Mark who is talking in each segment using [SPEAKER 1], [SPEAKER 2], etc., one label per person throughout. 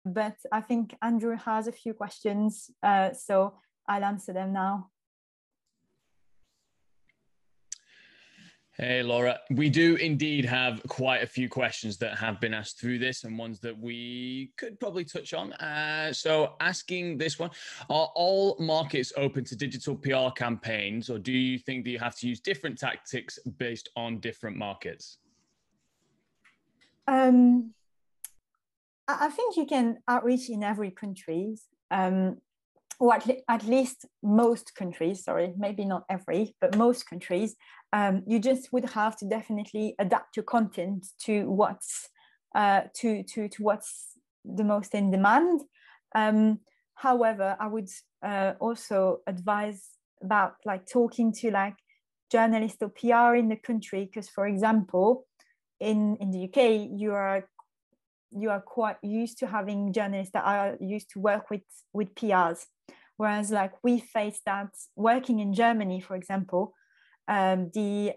[SPEAKER 1] but I think Andrew has a few questions, so I'll answer them now.
[SPEAKER 2] Hey, Laura. We do indeed have quite a few questions that have been asked through this and ones that we could probably touch on. So asking this one, are all markets open to digital PR campaigns, or do you think that you have to use different tactics based on different markets?
[SPEAKER 1] I think you can outreach in every country, or at least most countries, sorry, maybe not every, but most countries. You just would have to definitely adapt your content to what's what's the most in demand. However, I would also advise about like talking to like journalists or PR in the country, because for example, in the UK, you are quite used to having journalists that are used to work with PRs, whereas like we face that working in Germany, for example. The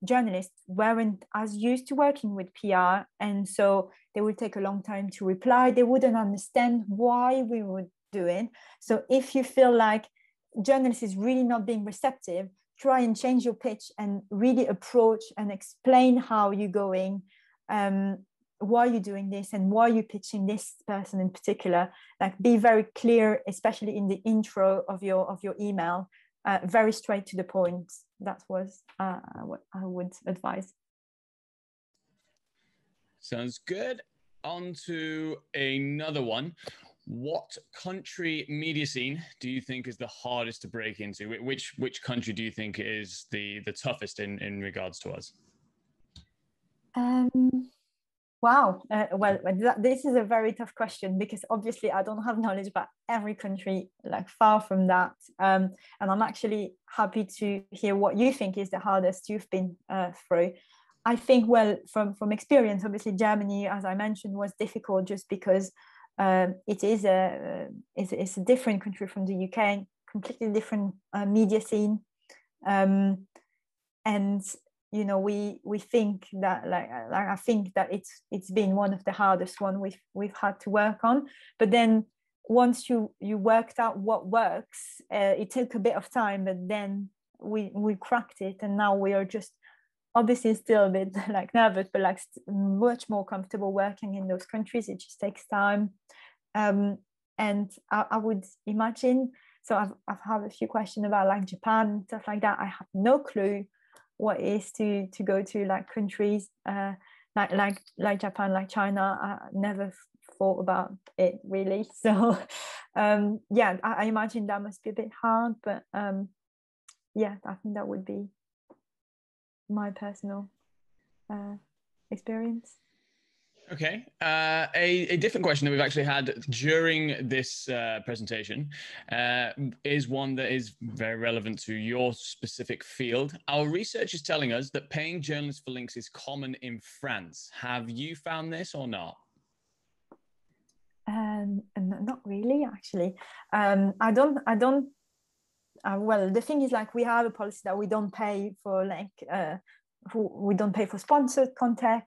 [SPEAKER 1] journalists weren't as used to working with PR, and so they would take a long time to reply. They wouldn't understand why we were doing. So if you feel like journalist is really not being receptive, try and change your pitch and really approach and explain how you're going, why you're doing this and why you're pitching this person in particular. Like be very clear, especially in the intro of your email, very straight to the point. That was what I would advise.
[SPEAKER 2] Sounds good. On to another one. What country media scene do you think is the hardest to break into? Which country do you think is the toughest in regards to us?
[SPEAKER 1] Wow. Well, this is a very tough question, because obviously I don't have knowledge about every country, like far from that. And I'm actually happy to hear what you think is the hardest you've been through. I think, well, from experience, obviously Germany, as I mentioned, was difficult just because it's a different country from the UK, completely different media scene. And you know, we think that like I think that it's been one of the hardest one we've had to work on. But then once you worked out what works, it took a bit of time, but then we cracked it, and now we are just obviously still a bit like nervous, but like much more comfortable working in those countries. It just takes time, and I would imagine. So I've had a few questions about like Japan and stuff like that. I have no clue what is to go to like countries like Japan, like China. I never thought about it really. So yeah, I imagine that must be a bit hard, but yeah, I think that would be my personal experience.
[SPEAKER 2] Okay. A different question that we've actually had during this presentation is one that is very relevant to your specific field. Our research is telling us that paying journalists for links is common in France. Have you found this or not?
[SPEAKER 1] Not really, actually. I don't. Well, the thing is, like, we have a policy that we don't pay for we don't pay for sponsored content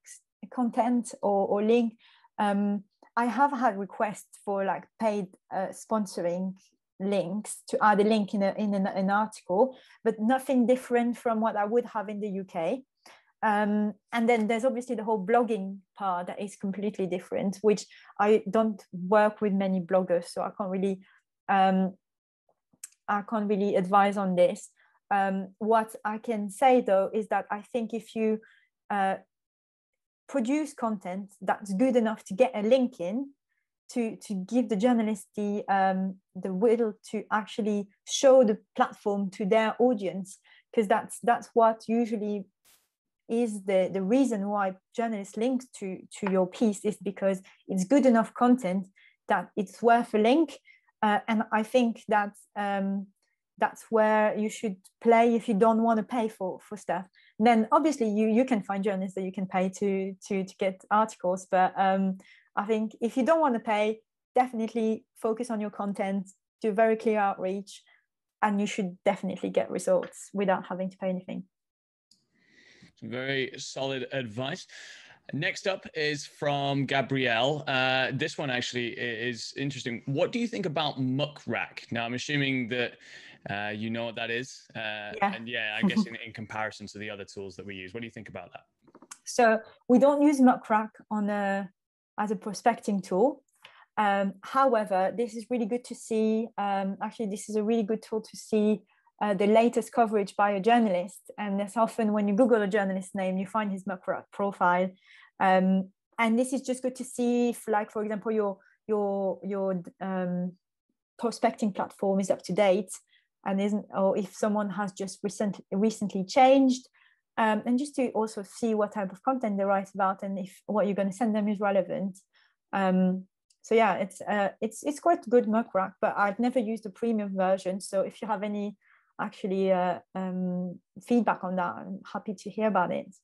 [SPEAKER 1] or link. I have had requests for like paid sponsoring links to add a link in an article, but nothing different from what I would have in the UK. And then there's obviously the whole blogging part that is completely different, which I don't work with many bloggers, so I can't really advise on this. What I can say though is that I think if you produce content that's good enough to get a link in, to give the journalist the will to actually show the platform to their audience, because that's what usually is the reason why journalists link to your piece, is because it's good enough content that it's worth a link. And I think that that's where you should play if you don't want to pay for stuff. And then obviously you can find journalists that you can pay to get articles, but I think if you don't want to pay, definitely focus on your content, do very clear outreach, and you should definitely get results without having to pay anything.
[SPEAKER 2] Very solid advice. Next up is from Gabrielle. This one actually is interesting. What do you think about muck rack? Now, I'm assuming that you know what that is.
[SPEAKER 1] Yeah.
[SPEAKER 2] And yeah, I guess in comparison to the other tools that we use, what do you think about that?
[SPEAKER 1] So we don't use MuckRack as a prospecting tool. However, this is really good to see. Actually, this is a really good tool to see the latest coverage by a journalist. And that's often when you Google a journalist's name, you find his MuckRack profile. And this is just good to see if, like, for example, your prospecting platform is up to date and isn't, or if someone has just recently changed. And just to also see what type of content they write about and if what you're going to send them is relevant. So yeah, it's quite good MuckRack, but I've never used the premium version. So if you have any actually feedback on that, I'm happy to hear about it.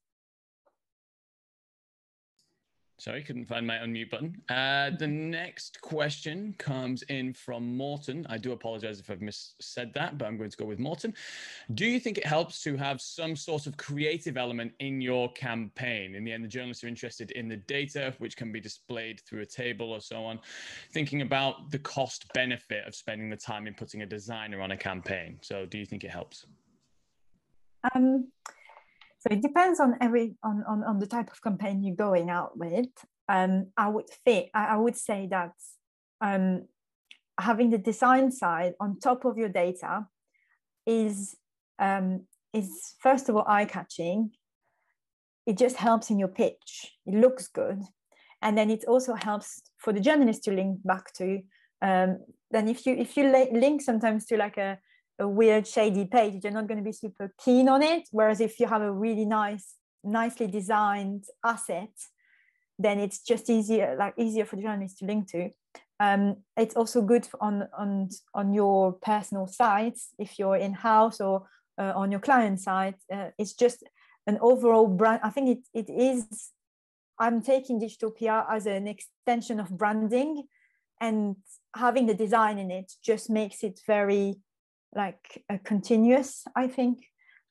[SPEAKER 2] Sorry, couldn't find my unmute button. The next question comes in from Morton. I do apologize if I've missaid that, but I'm going to go with Morton. Do you think it helps to have some sort of creative element in your campaign? In the end, the journalists are interested in the data, which can be displayed through a table or so on. Thinking about the cost benefit of spending the time in putting a designer on a campaign. So do you think it helps?
[SPEAKER 1] So it depends on on the type of campaign you're going out with. I would say that having the design side on top of your data is first of all eye-catching. It just helps in your pitch. It looks good, and then it also helps for the journalist to link back to. Then if you link sometimes to like a weird shady page, you're not going to be super keen on it. Whereas if you have a really nicely designed asset, then it's just easier for the journalist to link to. It's also good on your personal sites if you're in-house or on your client site. It's just an overall brand. I think it is. I'm taking digital PR as an extension of branding, and having the design in it just makes it very continuous, I think.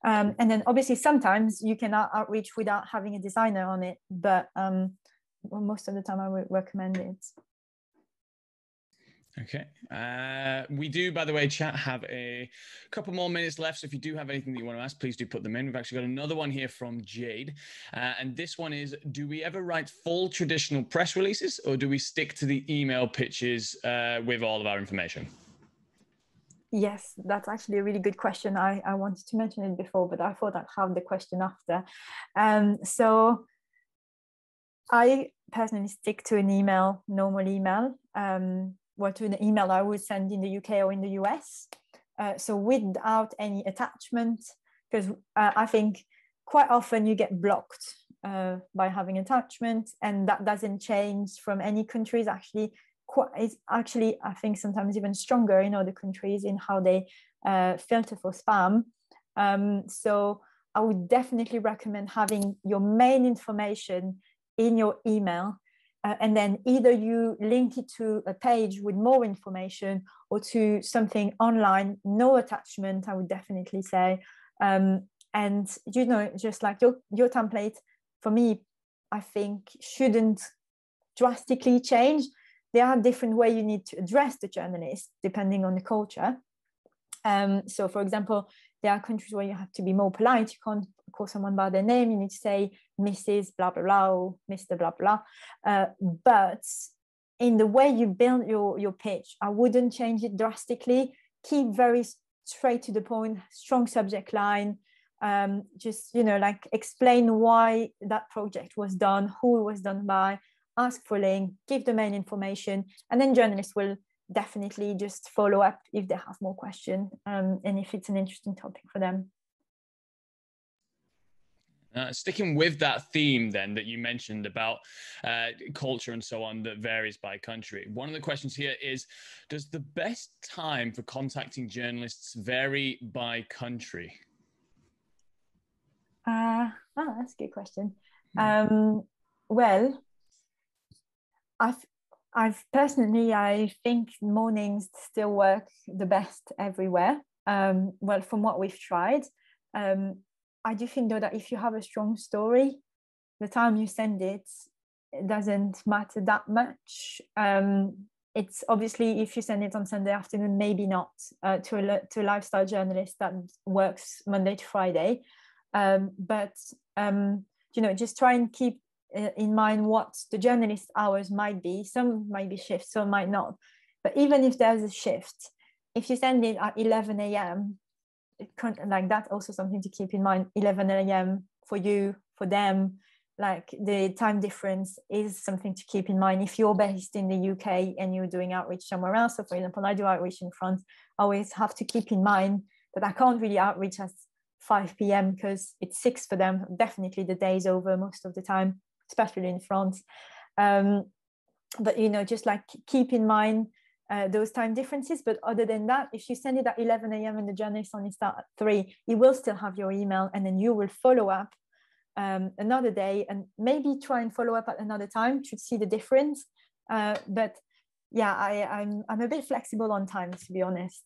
[SPEAKER 1] And then obviously sometimes you can outreach without having a designer on it, but most of the time I would recommend it.
[SPEAKER 2] Okay. We do, by the way, chat, have a couple more minutes left. So if you do have anything that you want to ask, please do put them in. We've actually got another one here from Jade. And this one is, do we ever write full traditional press releases, or do we stick to the email pitches with all of our information?
[SPEAKER 1] Yes, that's actually a really good question. I wanted to mention it before, but I thought I'd have the question after. So I personally stick to an email, normal email, to an email I would send in the UK or in the US. So without any attachment, because I think quite often you get blocked by having attachment, and that doesn't change from any countries. It's actually, I think, sometimes even stronger in other countries in how they filter for spam. So I would definitely recommend having your main information in your email, and then either you link it to a page with more information or to something online, no attachment, I would definitely say. And, just like your template, for me, I think shouldn't drastically change. There are different ways you need to address the journalist depending on the culture. So for example, there are countries where you have to be more polite. You can't call someone by their name. You need to say Mrs. blah, blah, blah, or Mr. blah, blah. But in the way you build your pitch, I wouldn't change it drastically. Keep very straight to the point, strong subject line. Just, explain why that project was done, who it was done by, ask for link, give the main information, and then journalists will definitely just follow up if they have more questions and if it's an interesting topic for them.
[SPEAKER 2] Sticking with that theme then that you mentioned about culture and so on that varies by country, one of the questions here is, does the best time for contacting journalists vary by country?
[SPEAKER 1] That's a good question. Well, I've personally, I think mornings still work the best everywhere. Well, from what we've tried, I do think though that if you have a strong story, the time you send it, it doesn't matter that much. It's obviously, if you send it on Sunday afternoon, maybe not to a lifestyle journalist that works Monday to Friday. But just try and keep in mind what the journalist hours might be. Some might be shifts, some might not. But even if there's a shift, if you send it at 11 a.m., like that's also something to keep in mind. 11 a.m. for you, for them, like the time difference is something to keep in mind. If you're based in the UK and you're doing outreach somewhere else, so for example, I do outreach in France, I always have to keep in mind that I can't really outreach at 5 p.m. because it's 6 for them. Definitely the day's over most of the time, especially in France. But just like keep in mind those time differences. But other than that, if you send it at 11 a.m. and the journalist only start at 3, you will still have your email, and then you will follow up another day and maybe try and follow up at another time to see the difference. But yeah, I'm a bit flexible on time, to be honest.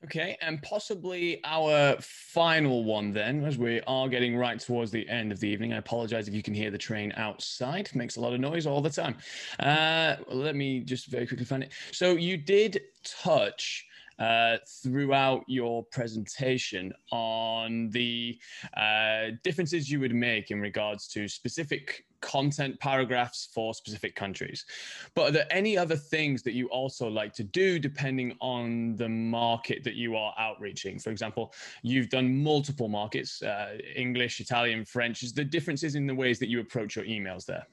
[SPEAKER 2] Okay, and possibly our final one then, as we are getting right towards the end of the evening. I apologize if you can hear the train outside. It makes a lot of noise all the time. Let me just very quickly find it. So you did touch throughout your presentation on the differences you would make in regards to specific content paragraphs for specific countries. But are there any other things that you also like to do depending on the market that you are outreaching? For example, you've done multiple markets, English, Italian, French. Is there differences in the ways that you approach your emails there?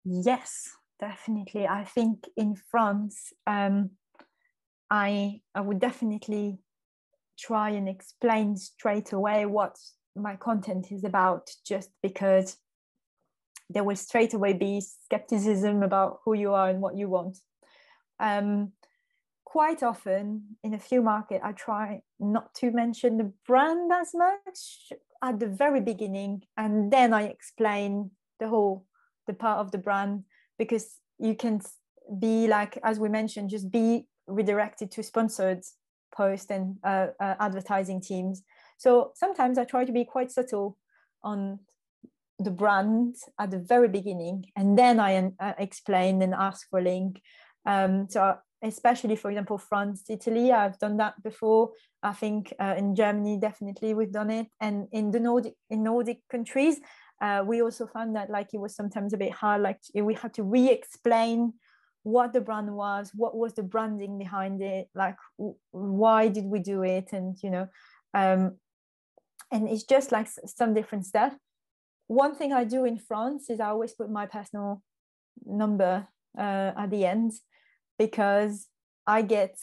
[SPEAKER 1] Yes, definitely. I think in France, I would definitely try and explain straight away what my content is about, just because there will straight away be skepticism about who you are and what you want. Quite often in a few markets, I try not to mention the brand as much at the very beginning, and then I explain the part of the brand, because you can be like, as we mentioned, just be redirected to sponsored posts and advertising teams. So sometimes I try to be quite subtle on the brand at the very beginning, and then I explain and ask for a link. So especially, for example, France, Italy, I've done that before. I think in Germany, definitely we've done it. And in the Nordic countries, we also found that like it was sometimes a bit hard, like we had to re-explain what the brand was, what was the branding behind it, like why did we do it, and and it's just like some different stuff. One thing I do in France is I always put my personal number at the end, because I get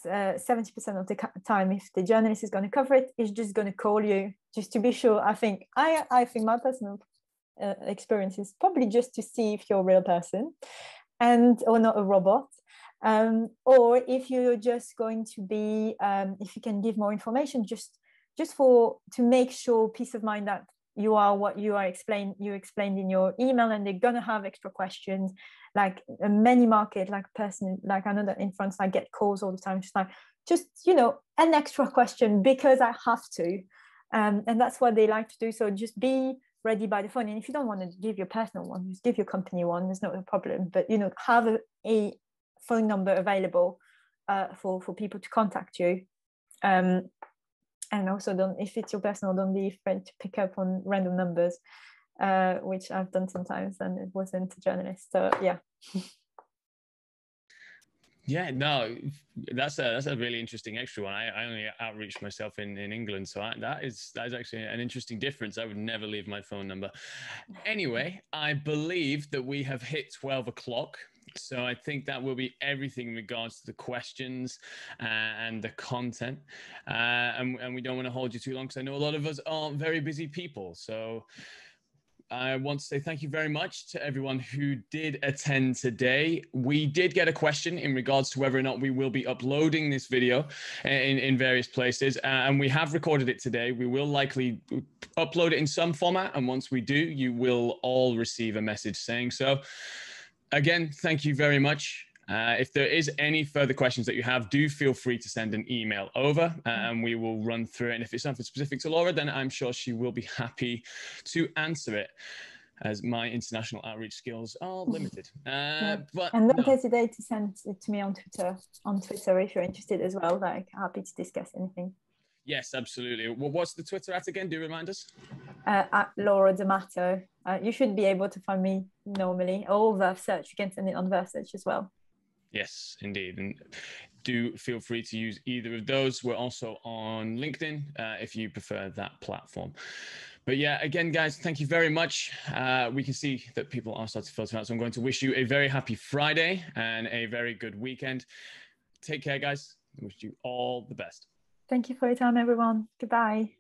[SPEAKER 1] 70% of the time, if the journalist is going to cover it, is just going to call you just to be sure. I think my personal experience is probably just to see if you're a real person or not a robot. Or if you're just going to be, if you can give more information, just to make sure, peace of mind, that you are what you explained in your email, and they're gonna have extra questions. Like many market, like person, like I know that in France I get calls all the time, just an extra question because I have to, and that's what they like to do. So just be ready by the phone, and if you don't want to give your personal one, just give your company one. There's not a problem, but have a phone number available for people to contact you. And also, if it's your personal, don't be afraid to pick up on random numbers, which I've done sometimes, and it wasn't a journalist. So yeah.
[SPEAKER 2] Yeah, no, that's a really interesting extra one. I only outreach myself in England, so that is actually an interesting difference. I would never leave my phone number. Anyway, I believe that we have hit 12 o'clock. So I think that will be everything in regards to the questions and the content. And we don't want to hold you too long, because I know a lot of us are very busy people. So I want to say thank you very much to everyone who did attend today. We did get a question in regards to whether or not we will be uploading this video in various places, and we have recorded it today. We will likely upload it in some format, and once we do, you will all receive a message saying so. Again, thank you very much. If there is any further questions that you have, do feel free to send an email over and we will run through it. And if it's something specific to Laura, then I'm sure she will be happy to answer it, as my international outreach skills are limited. But
[SPEAKER 1] and don't hesitate to send it to me on Twitter if you're interested as well. Like, happy to discuss anything.
[SPEAKER 2] Yes, absolutely. Well, what's the Twitter at again? Do remind us.
[SPEAKER 1] At Laura D'Amato. You should be able to find me normally, or VerveSearch. You can send it on VerveSearch as well.
[SPEAKER 2] Yes, indeed. And do feel free to use either of those. We're also on LinkedIn if you prefer that platform. But yeah, again, guys, thank you very much. We can see that people are starting to filter out. So I'm going to wish you a very happy Friday and a very good weekend. Take care, guys. I wish you all the best.
[SPEAKER 1] Thank you for your time, everyone. Goodbye.